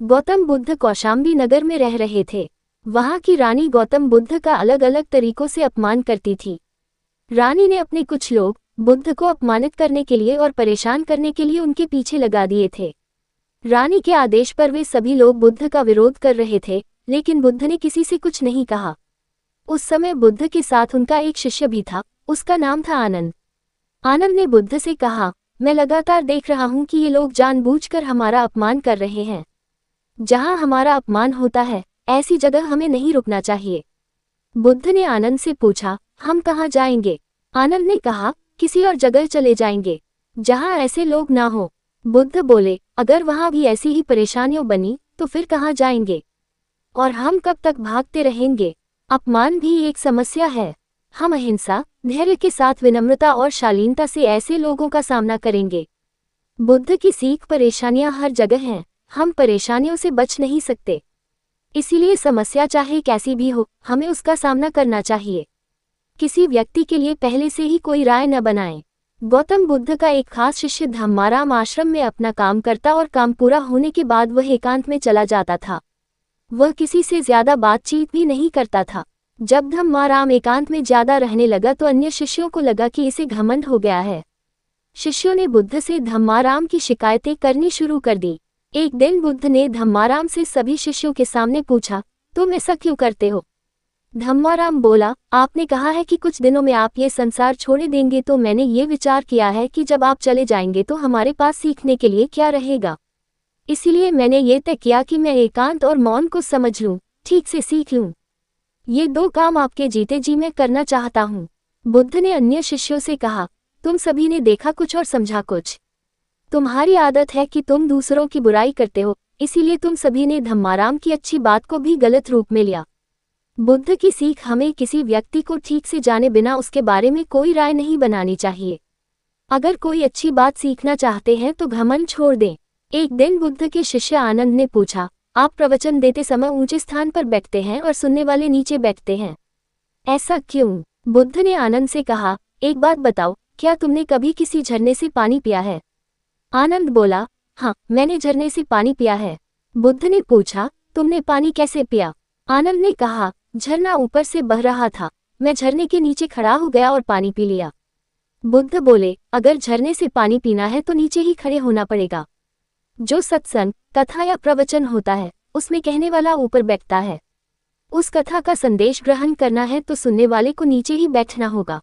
गौतम बुद्ध कौशाम्बी नगर में रह रहे थे। वहां की रानी गौतम बुद्ध का अलग अलग तरीकों से अपमान करती थी। रानी ने अपने कुछ लोग बुद्ध को अपमानित करने के लिए और परेशान करने के लिए उनके पीछे लगा दिए थे। रानी के आदेश पर वे सभी लोग बुद्ध का विरोध कर रहे थे, लेकिन बुद्ध ने किसी से कुछ नहीं कहा। उस समय बुद्ध के साथ उनका एक शिष्य भी था, उसका नाम था आनंद। आनंद ने बुद्ध से कहा, मैं लगातार देख रहा हूं कि ये लोग जानबूझकर हमारा अपमान कर रहे हैं। जहां हमारा अपमान होता है, ऐसी जगह हमें नहीं रुकना चाहिए। बुद्ध ने आनंद से पूछा, हम कहाँ जाएंगे? आनंद ने कहा, किसी और जगह चले जाएंगे जहां ऐसे लोग ना हो। बुद्ध बोले, अगर वहां भी ऐसी ही परेशानियां बनी तो फिर कहाँ जाएंगे? और हम कब तक भागते रहेंगे? अपमान भी एक समस्या है। हम अहिंसा, धैर्य के साथ विनम्रता और शालीनता से ऐसे लोगों का सामना करेंगे। बुद्ध की सीख, परेशानियां हर जगह हैं, हम परेशानियों से बच नहीं सकते। इसीलिए समस्या चाहे कैसी भी हो, हमें उसका सामना करना चाहिए। किसी व्यक्ति के लिए पहले से ही कोई राय न बनाएं। गौतम बुद्ध का एक खास शिष्य धम्माराम आश्रम में अपना काम करता और काम पूरा होने के बाद वह एकांत में चला जाता था। वह किसी से ज्यादा बातचीत भी नहीं करता था। जब धम्माराम एकांत में ज्यादा रहने लगा तो अन्य शिष्यों को लगा कि इसे घमंड हो गया है। शिष्यों ने बुद्ध से धम्माराम की शिकायतें करनी शुरू कर दी। एक दिन बुद्ध ने धम्माराम से सभी शिष्यों के सामने पूछा, तुम ऐसा क्यों करते हो? धम्माराम बोला, आपने कहा है कि कुछ दिनों में आप ये संसार छोड़ देंगे, तो मैंने ये विचार किया है कि जब आप चले जाएंगे तो हमारे पास सीखने के लिए क्या रहेगा। इसीलिए मैंने ये तय किया कि मैं एकांत और मौन को समझ लूं, ठीक से सीख लूं। ये दो काम आपके जीते जी मैं करना चाहता हूँ। बुद्ध ने अन्य शिष्यों से कहा, तुम सभी ने देखा कुछ और समझा कुछ। तुम्हारी आदत है कि तुम दूसरों की बुराई करते हो, इसीलिए तुम सभी ने धम्माराम की अच्छी बात को भी गलत रूप में लिया। बुद्ध की सीख हमें किसी व्यक्ति को ठीक से जाने बिना उसके बारे में कोई राय नहीं बनानी चाहिए। अगर कोई अच्छी बात सीखना चाहते हैं तो घमंड छोड़ दें। एक दिन बुद्ध के शिष्य आनंद ने पूछा, आप प्रवचन देते समय ऊंचे स्थान पर बैठते हैं और सुनने वाले नीचे बैठते हैं, ऐसा क्यों? बुद्ध ने आनंद से कहा, एक बात बताओ, क्या तुमने कभी किसी झरने से पानी पिया है? आनंद बोला, हाँ, मैंने झरने से पानी पिया है। बुद्ध ने पूछा, तुमने पानी कैसे पिया? आनंद ने कहा, झरना ऊपर से बह रहा था, मैं झरने के नीचे खड़ा हो गया और पानी पी लिया। बुद्ध बोले, अगर झरने से पानी पीना है तो नीचे ही खड़े होना पड़ेगा। जो सत्संग, कथा या प्रवचन होता है, उसमें कहने वाला ऊपर बैठता है। उस कथा का संदेश ग्रहण करना है तो सुनने वाले को नीचे ही बैठना होगा।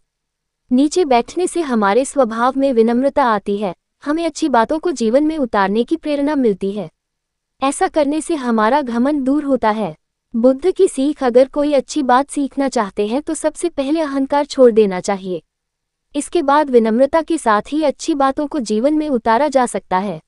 नीचे बैठने से हमारे स्वभाव में विनम्रता आती है, हमें अच्छी बातों को जीवन में उतारने की प्रेरणा मिलती है। ऐसा करने से हमारा घमंड दूर होता है। बुद्ध की सीख, अगर कोई अच्छी बात सीखना चाहते हैं तो सबसे पहले अहंकार छोड़ देना चाहिए। इसके बाद विनम्रता के साथ ही अच्छी बातों को जीवन में उतारा जा सकता है।